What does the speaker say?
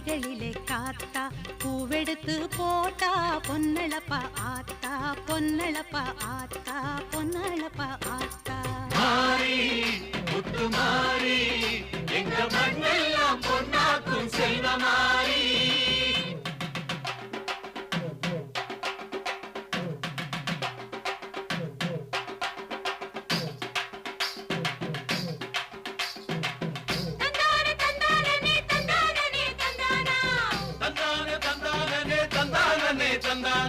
கைகளிலே காத்தா பூவெடுத்து போட்டா பொன்னளப்பா ஆத்தா பொன்னளப்பா ஆத்தா பொன்னளப்பா ஆத்தா மாறி முத்து மாறி எங்க மண்ணெல்லாம் பொன்னாக்கும் செல்வ மாறி தந்தானே